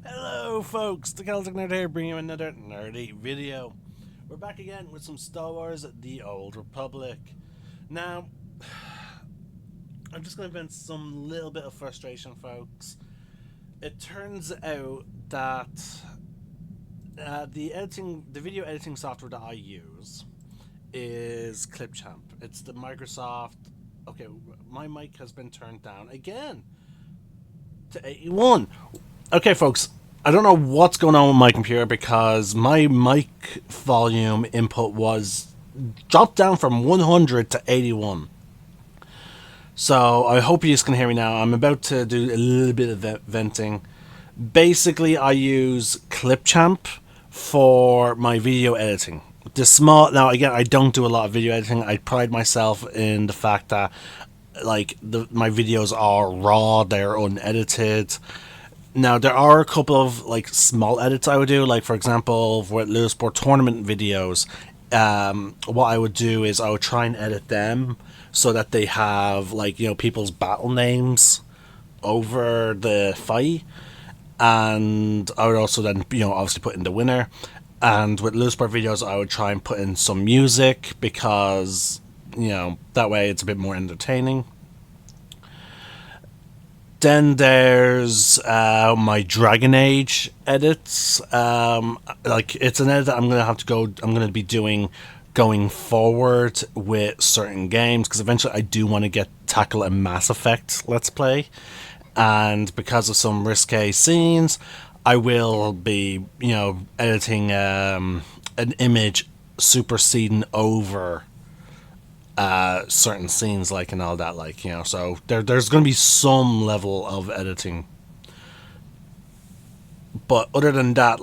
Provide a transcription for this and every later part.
Hello folks, the Celtic Nerd here, bringing you another nerdy video. We're back again with some Star Wars The Old Republic. Now, I'm just going to vent some little bit of frustration, folks. It turns out that the video editing software that I use is Clipchamp. It's the Microsoft... Okay, my mic has been turned down again to 81. Okay, folks, I don't know what's going on with my computer because my mic volume input was dropped down from 100 to 81. So I hope you just can hear me now. I'm about to do a little bit of venting. Basically, I use Clipchamp for my video editing. Now again, I don't do a lot of video editing. I pride myself in the fact that my videos are raw, they're unedited. Now there are a couple of small edits I would do, like for example with SWTOR tournament videos. What I would do is I would try and edit them so that they have people's battle names over the fight, and I would also then obviously put in the winner. And with SWTOR videos, I would try and put in some music because that way it's a bit more entertaining. Then there's my Dragon Age edits. It's an edit that I'm gonna be doing going forward with certain games, because eventually I do want to tackle a Mass Effect Let's Play, and because of some risque scenes, I will be editing an image superseding over certain scenes, and all that, so there's going to be some level of editing, but other than that,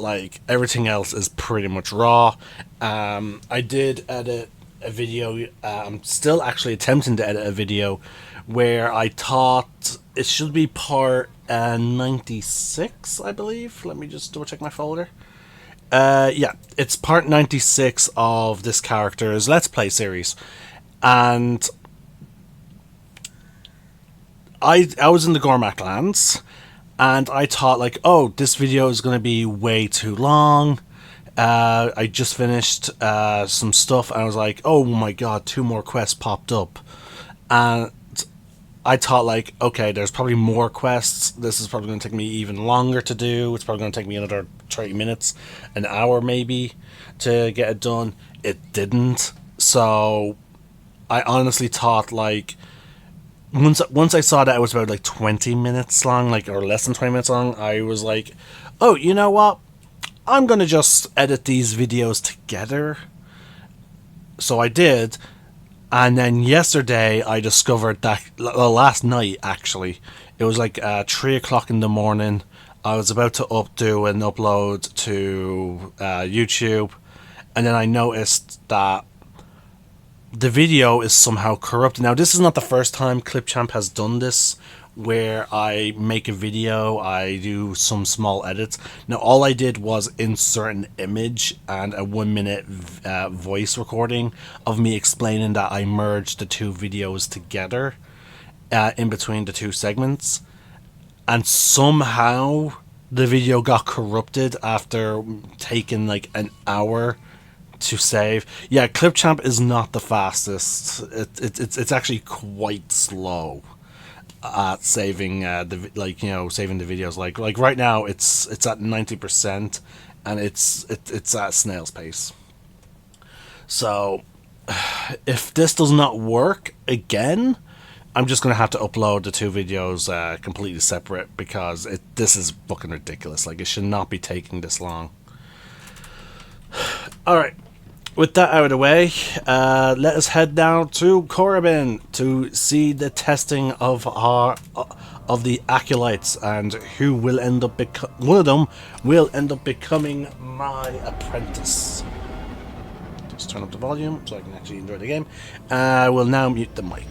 everything else is pretty much raw. I did edit a video. I'm still actually attempting to edit a video where I thought it should be part 96, I believe. Let me just double check my folder. Yeah, it's part 96 of this character's Let's Play series. And I was in the Gormak lands, and I thought oh, this video is going to be way too long. I just finished some stuff, and I was like, oh my god, 2 more quests popped up. And I thought okay, there's probably more quests. This is probably going to take me even longer to do. It's probably going to take me another 30 minutes, an hour maybe, to get it done. It didn't. So I honestly thought once I saw that it was about 20 minutes long, or less than 20 minutes long, I was like, oh, you know what? I'm gonna just edit these videos together. So I did, and then yesterday I discovered that, last night actually, it was 3 o'clock in the morning. I was about to do an upload to YouTube, and then I noticed that the video is somehow corrupted. Now, this is not the first time Clipchamp has done this, where I make a video, I do some small edits. Now, all I did was insert an image and a 1-minute voice recording of me explaining that I merged the 2 videos together in between the 2 segments. And somehow the video got corrupted after taking an hour to save. Yeah, Clipchamp is not the fastest. It's actually quite slow at saving saving the videos. Like right now it's at 90%, and it's at snail's pace. So if this does not work again, I'm just gonna have to upload the 2 videos completely separate, because this is fucking ridiculous. It should not be taking this long. Alright, with that out of the way, let us head down to Korriban to see the testing of the acolytes, and who will end up one of them will end up becoming my apprentice. Just turn up the volume so I can actually enjoy the game. I will now mute the mic.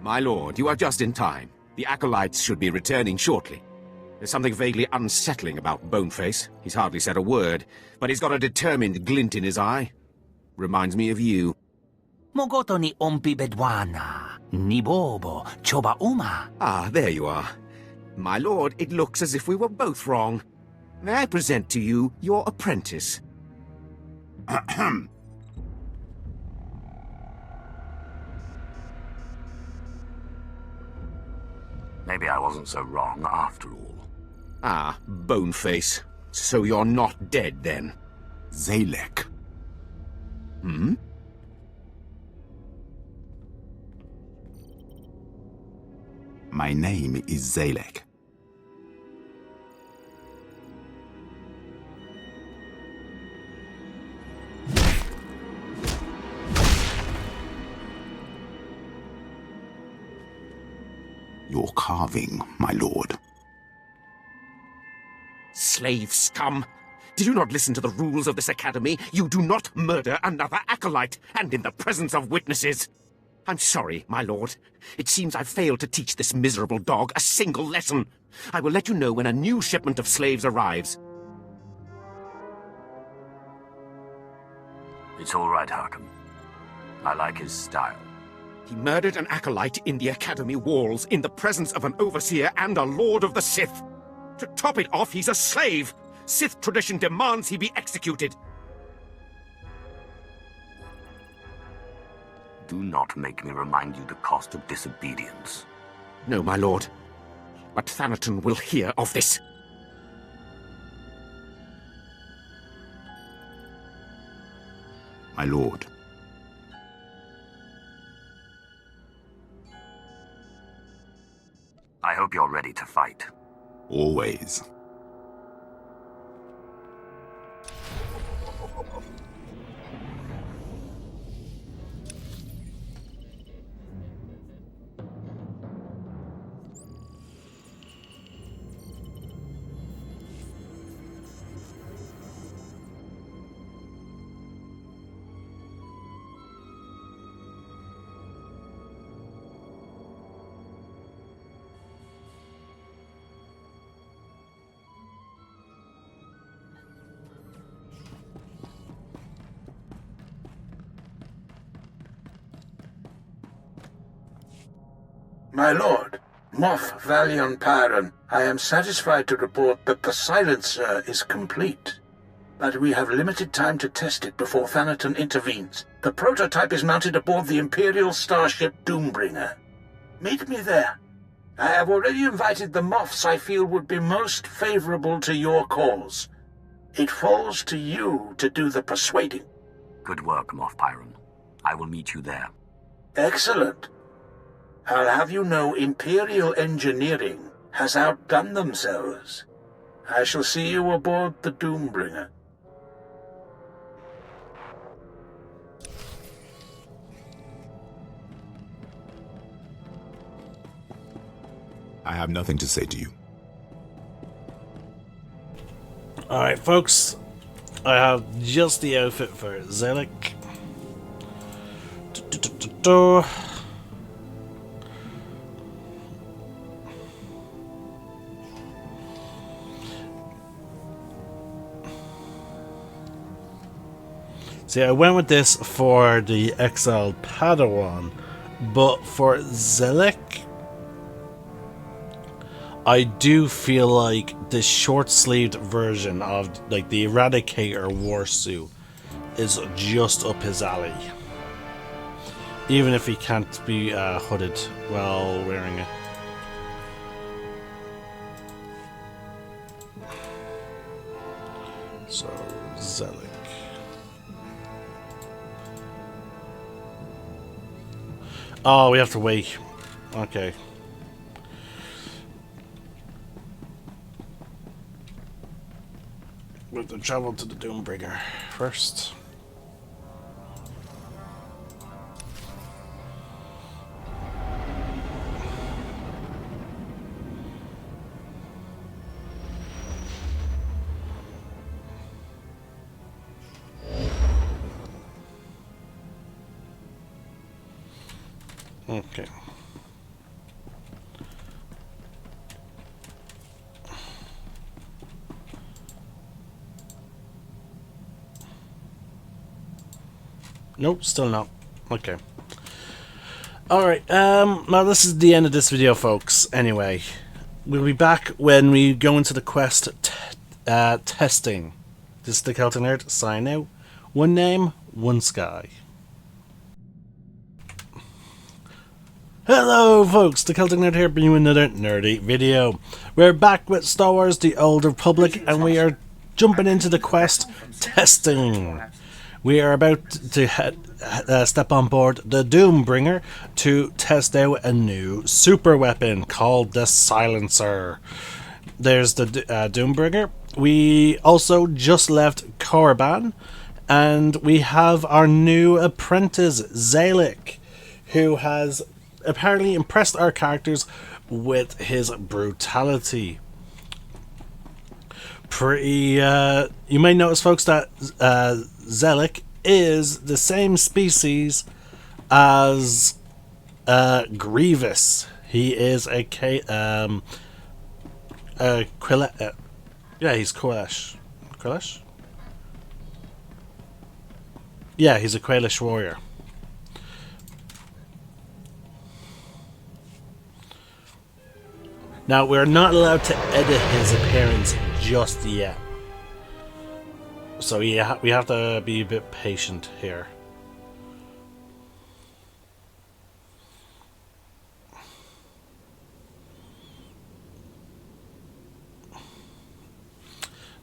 My lord, you are just in time. The acolytes should be returning shortly. There's something vaguely unsettling about Boneface. He's hardly said a word, but he's got a determined glint in his eye. Reminds me of you. Mogoto ni ompi bedwana, ni bobo, choba uma. Ah, there you are. My lord, it looks as if we were both wrong. May I present to you your apprentice? Ahem. Maybe I wasn't so wrong after all. Ah, Boneface. So you're not dead, then? Zalek. Hmm? My name is Zalek. Your carving, my lord. Slave scum! Did you not listen to the rules of this academy? You do not murder another acolyte, and in the presence of witnesses! I'm sorry, my lord. It seems I've failed to teach this miserable dog a single lesson. I will let you know when a new shipment of slaves arrives. It's all right, Harkham. I like his style. He murdered an acolyte in the academy walls, in the presence of an overseer and a lord of the Sith. To top it off, he's a slave! Sith tradition demands he be executed. Do not make me remind you the cost of disobedience. No, my lord. But Thanaton will hear of this. My lord. I hope you're ready to fight. Always. My lord, Moff Valion Pyron, I am satisfied to report that the silencer is complete. But we have limited time to test it before Thanaton intervenes. The prototype is mounted aboard the Imperial starship Doombringer. Meet me there. I have already invited the Moffs I feel would be most favorable to your cause. It falls to you to do the persuading. Good work, Moff Pyron. I will meet you there. Excellent. I'll have you know Imperial engineering has outdone themselves. I shall see you aboard the Doombringer. I have nothing to say to you. Alright, folks. I have just the outfit for Zalek. See, I went with this for the XL Padawan, but for Zalek, I do feel like the short-sleeved version of like the Eradicator Warsuit is just up his alley. Even if he can't be hooded while wearing it. So, Zalek. Oh, we have to wait. Okay. We have to travel to the Doombringer first. Okay. Nope, still not. Okay. Alright, now this is the end of this video, folks. Anyway, we'll be back when we go into the quest testing. This is the Celtic Nerd, sign out. One name, one sky. Hello folks, the Celtic Nerd here, bringing you another nerdy video. We're back with Star Wars The Old Republic, and we are jumping into the quest testing. We are about to step on board the Doombringer to test out a new super weapon called the Silencer. There's the Doombringer. We also just left Korriban, and we have our new apprentice, Zalek, who has apparently impressed our characters with his brutality. You may notice, folks, that Zalek is the same species as Grievous. He is a he's Koelesh. Koelesh? Yeah, he's a Koelesh warrior. Now, we're not allowed to edit his appearance just yet. So yeah, we have to be a bit patient here.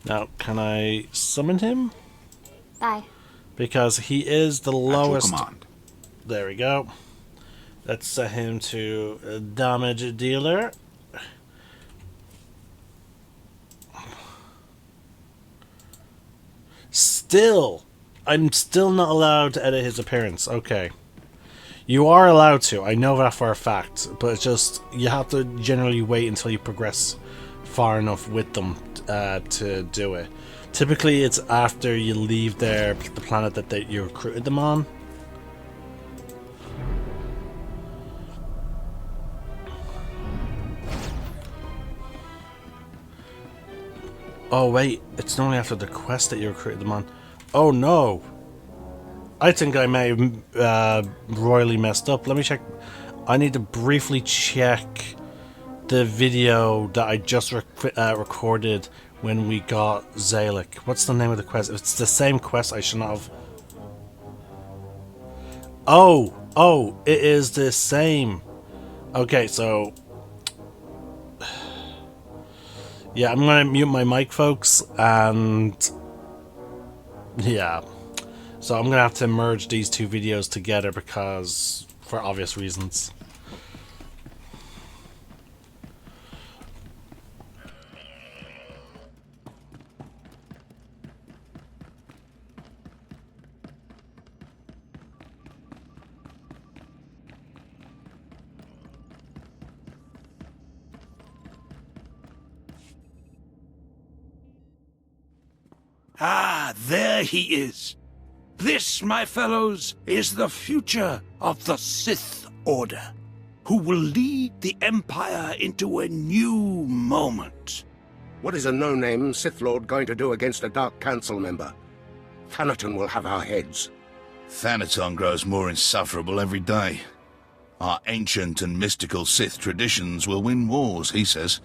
Now, can I summon him? Bye. Because he is the lowest. Command. There we go. Let's set him to a damage dealer. I'm still not allowed to edit his appearance. Okay. You are allowed to. I know that for a fact. But it's just, you have to generally wait until you progress far enough with them to do it. Typically, it's after you leave the planet that you recruited them on. Oh wait, it's only after the quest that you recruited them on. Oh no! I think I may have royally messed up. Let me check. I need to briefly check the video that I just recorded when we got Zalek. What's the name of the quest? If it's the same quest, I should not have... Oh, it is the same. Okay, so... Yeah, I'm gonna mute my mic, folks, and... Yeah. So I'm gonna have to merge these two videos together because... for obvious reasons. Ah, there he is. This, my fellows, is the future of the Sith Order, who will lead the Empire into a new moment. What is a no-name Sith Lord going to do against a Dark Council member? Thanaton will have our heads. Thanaton grows more insufferable every day. Our ancient and mystical Sith traditions will win wars, he says.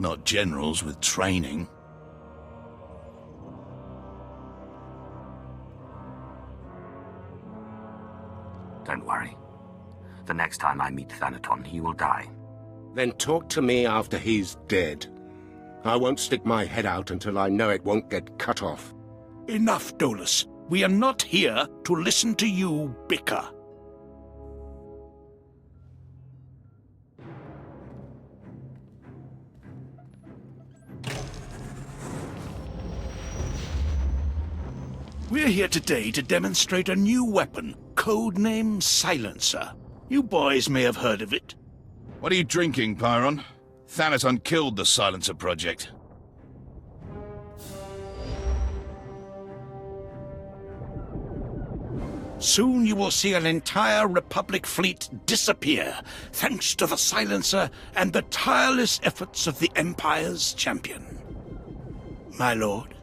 Not generals with training. Don't worry. The next time I meet Thanaton, he will die. Then talk to me after he's dead. I won't stick my head out until I know it won't get cut off. Enough, Dolus. We are not here to listen to you bicker. We're here today to demonstrate a new weapon, codename Silencer. You boys may have heard of it. What are you drinking, Pyron? Thanaton killed the Silencer project. Soon you will see an entire Republic fleet disappear, thanks to the Silencer and the tireless efforts of the Empire's champion. My lord?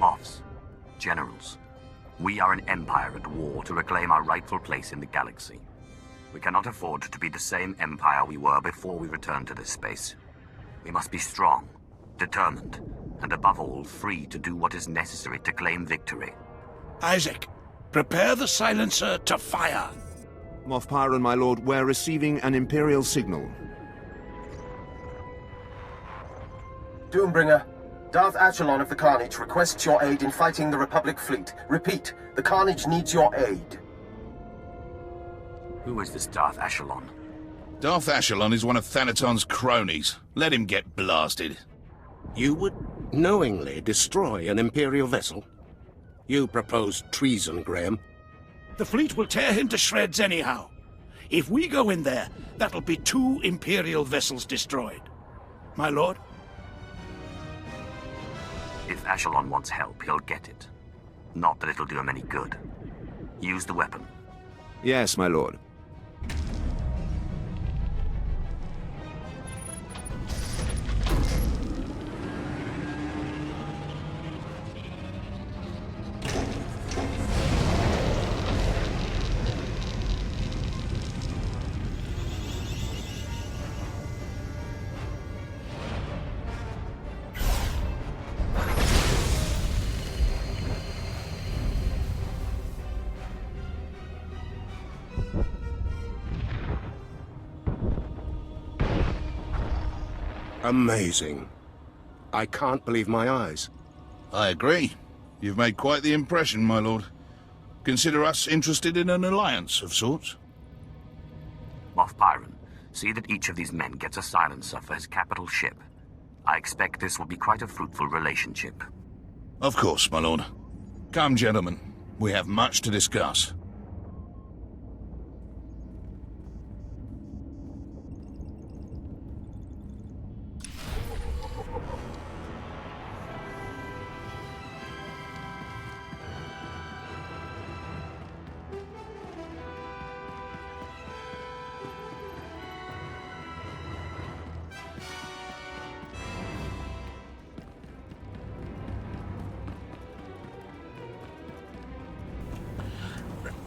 Moffs. Generals. We are an empire at war to reclaim our rightful place in the galaxy. We cannot afford to be the same empire we were before we returned to this space. We must be strong, determined, and above all, free to do what is necessary to claim victory. Isaac, prepare the silencer to fire. Moff Pyron, my lord, we're receiving an Imperial signal. Doombringer, Darth Achelon of the Carnage requests your aid in fighting the Republic fleet. Repeat, the Carnage needs your aid. Who is this Darth Achelon? Darth Achelon is one of Thanaton's cronies. Let him get blasted. You would knowingly destroy an Imperial vessel? You propose treason, Graham. The fleet will tear him to shreds anyhow. If we go in there, that'll be 2 Imperial vessels destroyed. My lord? If Achelon wants help, he'll get it. Not that it'll do him any good. Use the weapon. Yes, my lord. Amazing. I can't believe my eyes. I agree. You've made quite the impression, my lord. Consider us interested in an alliance of sorts. Moff Pyron, see that each of these men gets a silencer for his capital ship. I expect this will be quite a fruitful relationship. Of course, my lord. Come, gentlemen. We have much to discuss.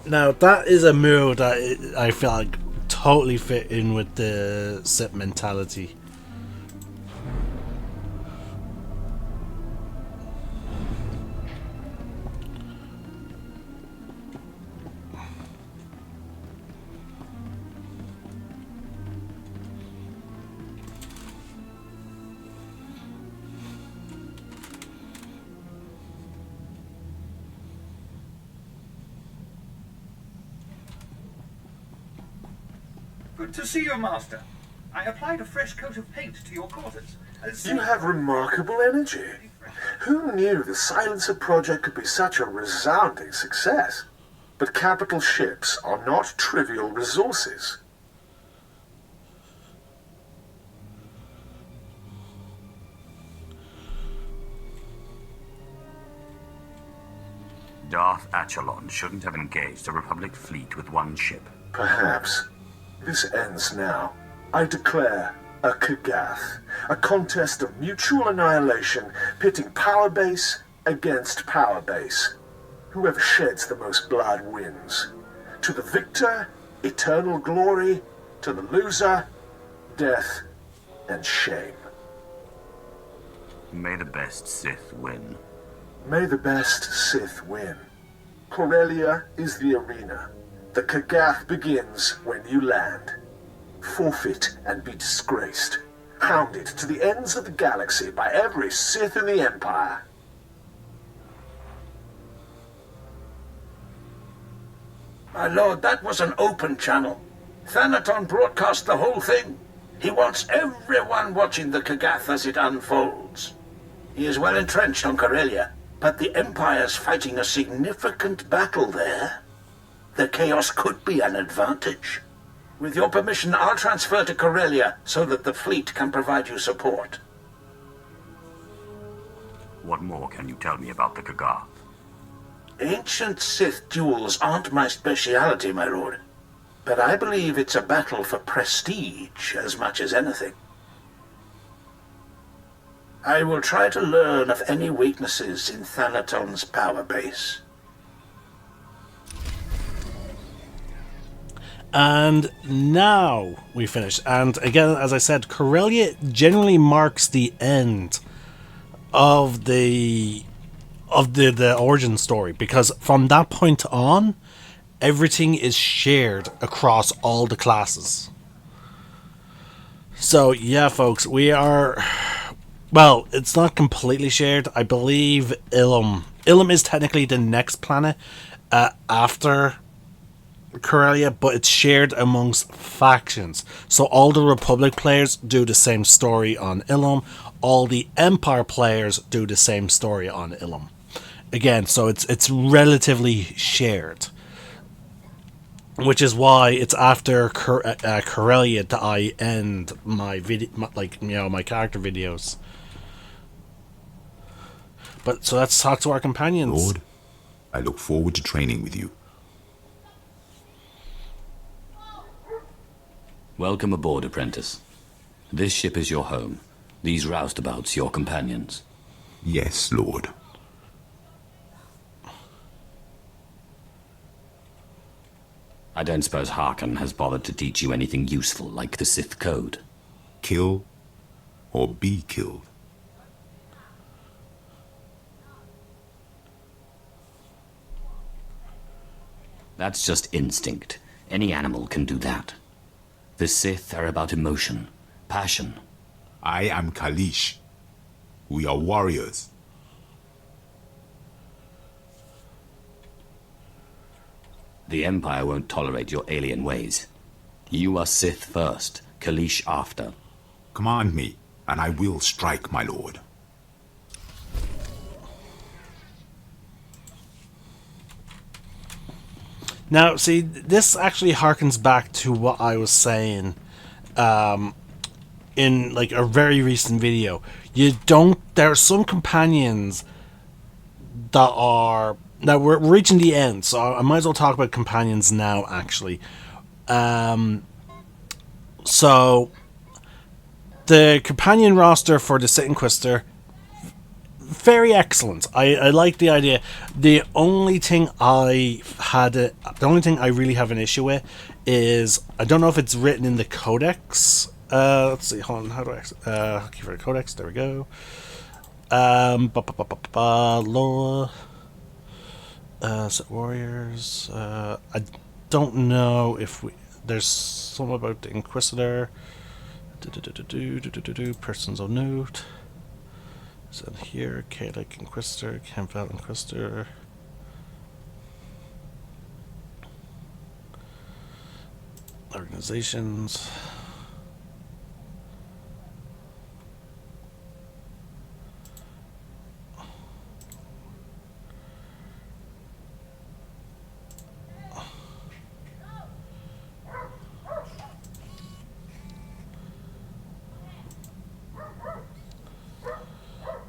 Now, that is a move that I feel like totally fit in with the Sith mentality. Good to see you, Master. I applied a fresh coat of paint to your quarters. You have remarkable energy. Who knew the Silencer project could be such a resounding success? But capital ships are not trivial resources. Darth Achelon shouldn't have engaged a Republic fleet with one ship. Perhaps. This ends now. I declare a Kagath, a contest of mutual annihilation, pitting power base against power base. Whoever sheds the most blood wins. To the victor, eternal glory. To the loser, death and shame. May the best Sith win. May the best Sith win. Corellia is the arena. The Kagath begins when you land. Forfeit and be disgraced. Hounded to the ends of the galaxy by every Sith in the Empire. My lord, that was an open channel. Thanaton broadcast the whole thing. He wants everyone watching the Kagath as it unfolds. He is well entrenched on Corellia, but the Empire's fighting a significant battle there. The chaos could be an advantage. With your permission, I'll transfer to Corellia so that the fleet can provide you support. What more can you tell me about the Kagath? Ancient Sith duels aren't my speciality, my lord. But I believe it's a battle for prestige as much as anything. I will try to learn of any weaknesses in Thanaton's power base. And now we finish. And again, as I said, Corellia generally marks the end of the origin story, because from that point on, everything is shared across all the classes. So yeah, folks, we are... Well, it's not completely shared. I believe Ilum is technically the next planet after Corellia, but it's shared amongst factions. So all the Republic players do the same story on Ilum. All the Empire players do the same story on Ilum. Again, so it's relatively shared, which is why it's after Corellia that I end my video, my character videos. But so let's talk to our companions. Lord, I look forward to training with you. Welcome aboard, apprentice. This ship is your home. These roustabouts your companions. Yes, Lord. I don't suppose Harkon has bothered to teach you anything useful, like the Sith Code. Kill or be killed. That's just instinct. Any animal can do that. The Sith are about emotion, passion. I am Kalish. We are warriors. The Empire won't tolerate your alien ways. You are Sith first, Kalish after. Command me, and I will strike, my lord. Now, see, this actually harkens back to what I was saying in like a very recent video. There are some companions that we're reaching the end, so I might as well talk about companions now, actually. So the companion roster for the Sith Inquisitor, very excellent. I like the idea. The only thing I really have an issue with is, I don't know if it's written in the codex. Let's see, hold on, how do I keep for the codex? There we go. Law, warriors. I don't know if there's something about the Inquisitor. Persons of note. So here, Kalik Inquisitor, Campbell Inquisitor. Organizations.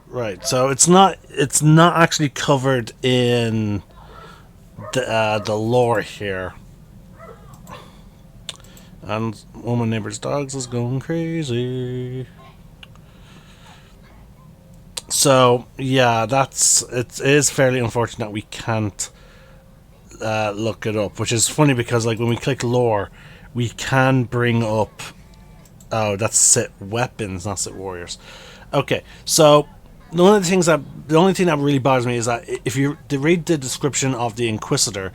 Right, so it's not actually covered in the lore here. And one of my neighbor's dogs is going crazy. So yeah, it is fairly unfortunate we can't look it up, which is funny because like when we click lore, we can bring up, oh, that's Sith weapons, not Sith warriors. Okay, so the only thing that really bothers me is that if you read the description of the Inquisitor,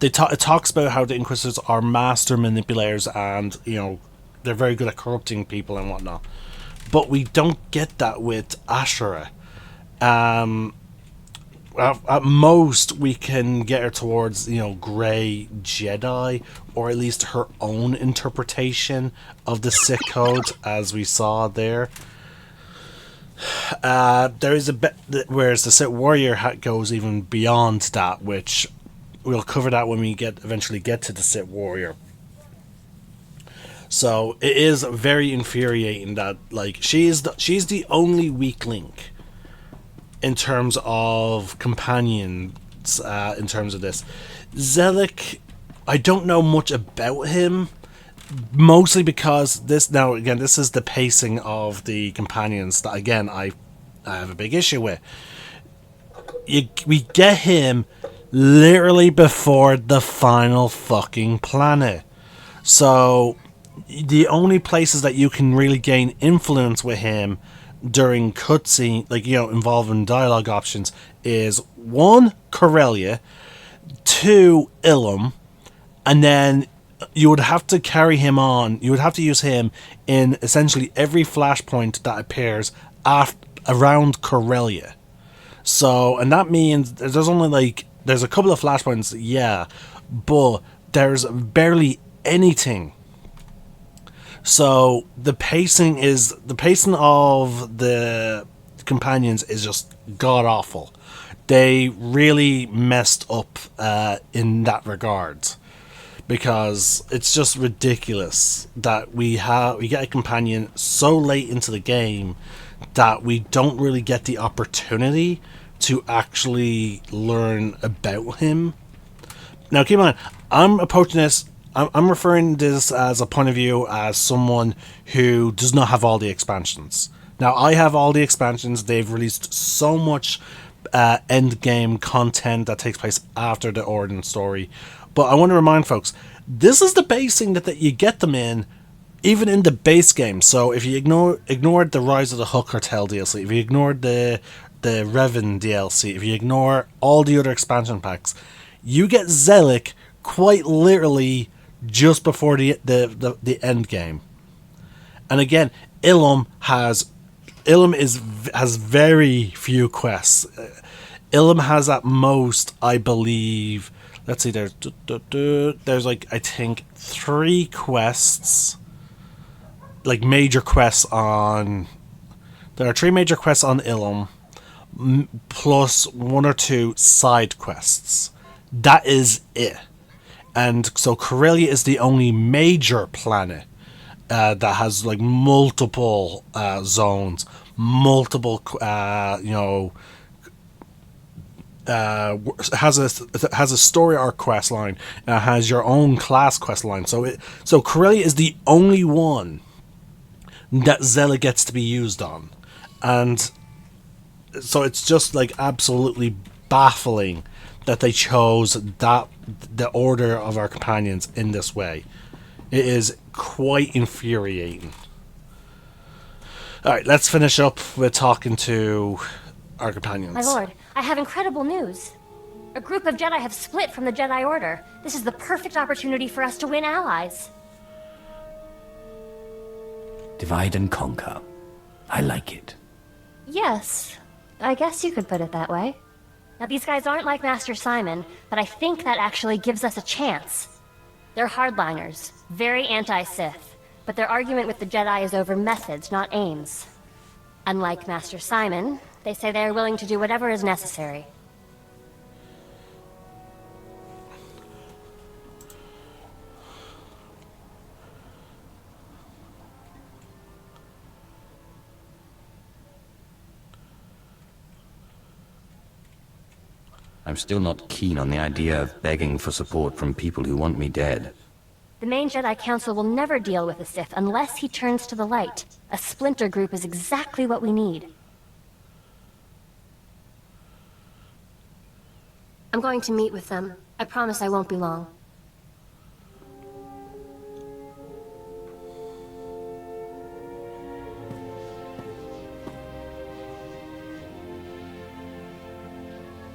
it talks about how the Inquisitors are master manipulators and, they're very good at corrupting people and whatnot. But we don't get that with Ashura. At most, we can get her towards, Grey Jedi, or at least her own interpretation of the Sith Code, as we saw there. There is a bit, whereas the Sith Warrior goes even beyond that, which we'll cover that when we eventually get to the Sith Warrior. So it is very infuriating that she's the only weak link in terms of companions. In terms of this, Zelik, I don't know much about him. Mostly because this is the pacing of the companions that, again, I I have a big issue with. We get him literally before the final fucking planet. So the only places that you can really gain influence with him during cutscene, like, you know, involving dialogue options, is 1, Corellia, 2, Ilum, and then you would have to carry him on. You would have to use him in essentially every flashpoint that appears around Corellia. So, and that means there's only like, there's a couple of flashpoints, yeah, but there's barely anything. So the pacing of the companions is just god awful. They really messed up in that regard, because it's just ridiculous that we get a companion so late into the game that we don't really get the opportunity to actually learn about him. Now, keep in mind, I'm approaching this. I'm referring this as a point of view as someone who does not have all the expansions. Now, I have all the expansions. They've released so much end game content that takes place after the origin story. But I want to remind folks, this is the basing that you get them in, even in the base game. So if you ignored the Rise of the Hook Cartel DLC, if you ignored the Revan DLC, if you ignore all the other expansion packs, you get Zelik quite literally just before the end game. And again, Ilum has very few quests. Ilum has at most, I believe, let's see, there's like, I think 3 quests, like major quests on, there are 3 major quests on Ilum, plus 1 or 2 side quests. That is it. And so Corellia is the only major planet that has like multiple zones, multiple has a story arc quest line, has your own class quest line. So Corellia is the only one that Zella gets to be used on, and so it's just like absolutely baffling that they chose the order of our companions in this way. It is quite infuriating. Alright, let's finish up with talking to our companions. My lord, I have incredible news. A group of Jedi have split from the Jedi Order. This is the perfect opportunity for us to win allies. Divide and conquer. I like it. Yes, I guess you could put it that way. Now, these guys aren't like Master Simon, but I think that actually gives us a chance. They're hardliners, very anti-Sith, but their argument with the Jedi is over methods, not aims. Unlike Master Simon, they say they are willing to do whatever is necessary. I'm still not keen on the idea of begging for support from people who want me dead. The main Jedi Council will never deal with the Sith unless he turns to the light. A splinter group is exactly what we need. I'm going to meet with them. I promise I won't be long.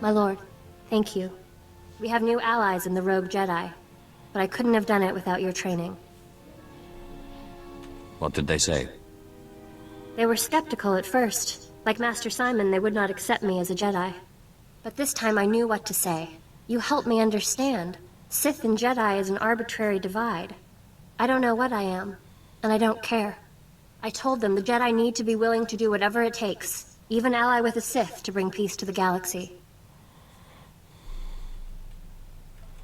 My lord, thank you. We have new allies in the Rogue Jedi, but I couldn't have done it without your training. What did they say? They were skeptical at first. Like Master Simon, they would not accept me as a Jedi. But this time I knew what to say. You helped me understand. Sith and Jedi is an arbitrary divide. I don't know what I am, and I don't care. I told them the Jedi need to be willing to do whatever it takes, even ally with a Sith, to bring peace to the galaxy.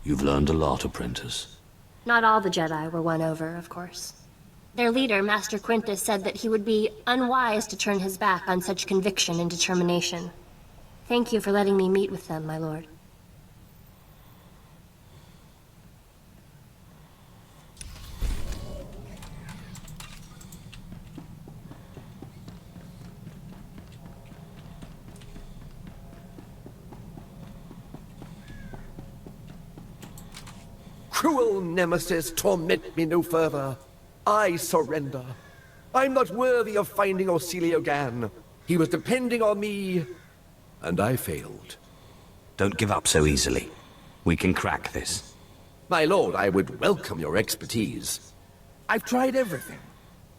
You've learned a lot, apprentice. Not all the Jedi were won over, of course. Their leader, Master Quintus, said that he would be unwise to turn his back on such conviction and determination. Thank you for letting me meet with them, my lord. Cruel nemesis, torment me no further. I surrender. I'm not worthy of finding Orsilio Gan. He was depending on me, and I failed. Don't give up so easily. We can crack this. My lord, I would welcome your expertise. I've tried everything.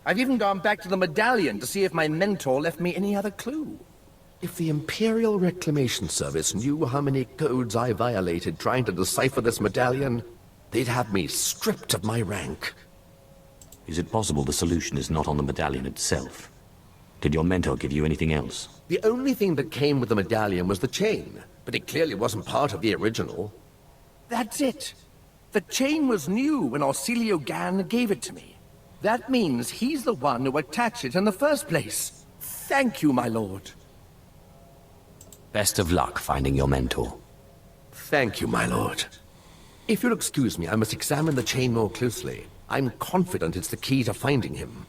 I've even gone back to the medallion to see if my mentor left me any other clue. If the Imperial Reclamation Service knew how many codes I violated trying to decipher this medallion, they'd have me stripped of my rank. Is it possible the solution is not on the medallion itself? Did your mentor give you anything else? The only thing that came with the medallion was the chain, but it clearly wasn't part of the original. That's it. The chain was new when Orsilio Gan gave it to me. That means he's the one who attached it in the first place. Thank you, my lord. Best of luck finding your mentor. Thank you, my lord. If you'll excuse me, I must examine the chain more closely. I'm confident it's the key to finding him.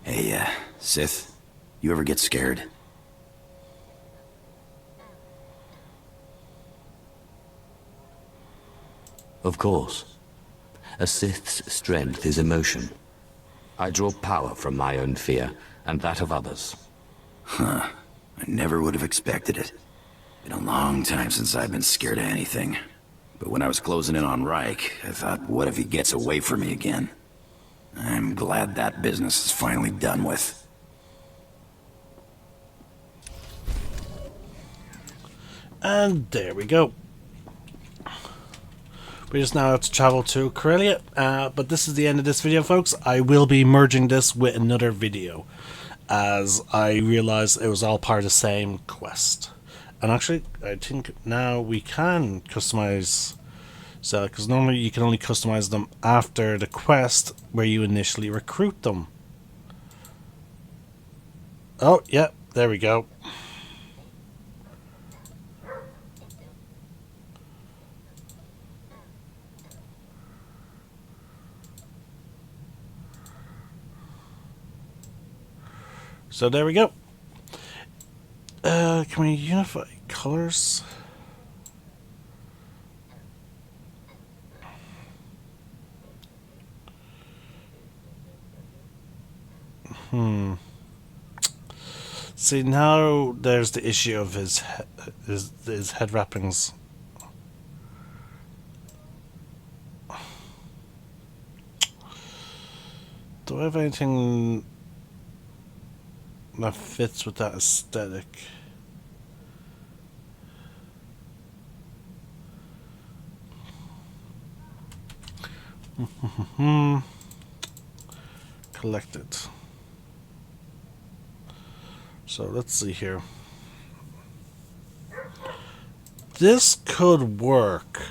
Hey, Sith, you ever get scared? Of course. A Sith's strength is emotion. I draw power from my own fear, and that of others. Huh. I never would have expected it. Been a long time since I've been scared of anything. But when I was closing in on Reich, I thought, what if he gets away from me again? I'm glad that business is finally done with. And there we go. We just now have to travel to Corellia, but this is the end of this video, folks. I will be merging this with another video, as I realized it was all part of the same quest. And actually, I think now we can customize, so because normally you can only customize them after the quest where you initially recruit them. Oh, yeah, there we go. So there we go. Can we unify colors? See, now there's the issue of his head wrappings. Do I have anything that fits with that aesthetic? Collected. So let's see here. This could work.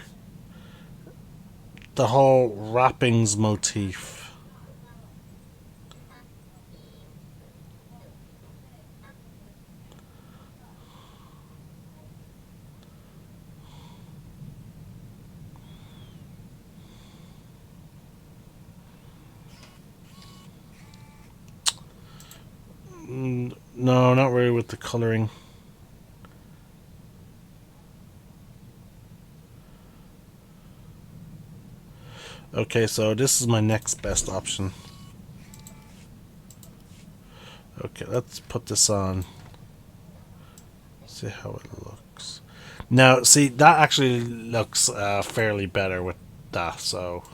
The whole wrappings motif. No, not really with the coloring. Okay, so this is my next best option. Okay, let's put this on. See how it looks. Now, see, that actually looks fairly better with that, so...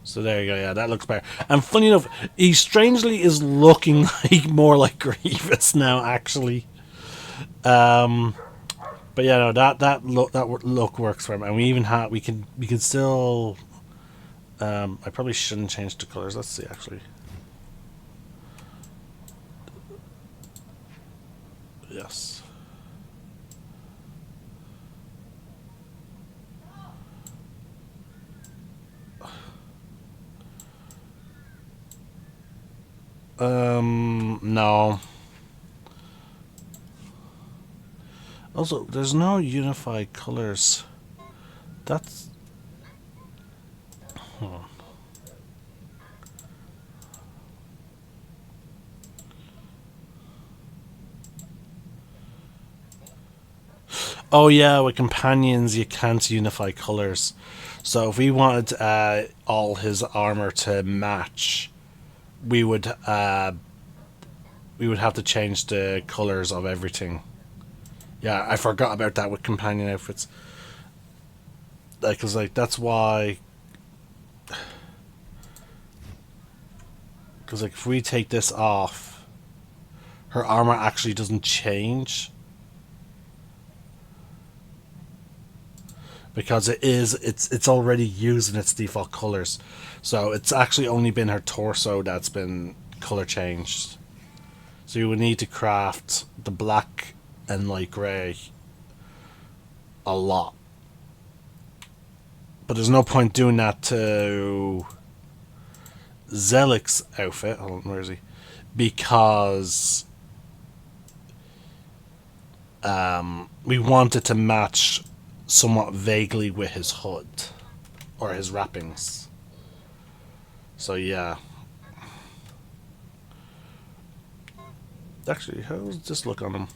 So there you go, yeah, that looks better. And funny enough, he strangely is looking like more like Grievous now, actually. But yeah, no, that look works for him, and we even have we can still. I probably shouldn't change the colors. Let's see, actually. Yes. No. Also, there's no unified colors. That's... Hold on. Oh yeah, with companions you can't unify colors. So if we wanted all his armor to match, we would have to change the colors of everything. Yeah, I forgot about that with companion outfits. Because that's why. Because if we take this off, her armor actually doesn't change. Because it's already using its default colors, so it's actually only been her torso that's been color changed. So you would need to craft the black and light grey a lot, but there's no point doing that to Zelik's outfit. Hold on, where is he? Because we want it to match somewhat vaguely with his hood or his wrappings. So yeah. Actually, how does this look on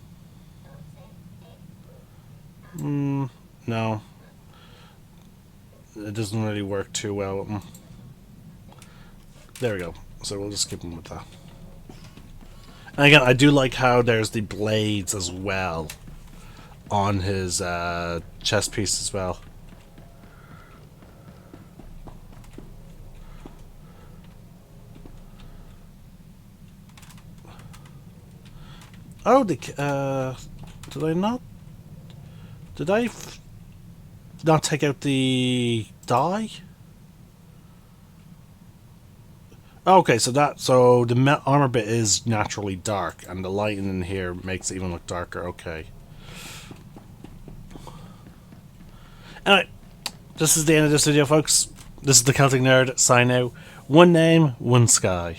him? No. It doesn't really work too well with him. There we go. So we'll just skip him with that. And again, I do like how there's the blades as well on his chest piece as well. Oh, did I not? Did I not take out the dye? Okay, so the armor bit is naturally dark, and the lighting in here makes it even look darker. Okay. Anyway, this is the end of this video, folks. This is the Celtic Nerd. Sign out. One name, one sky.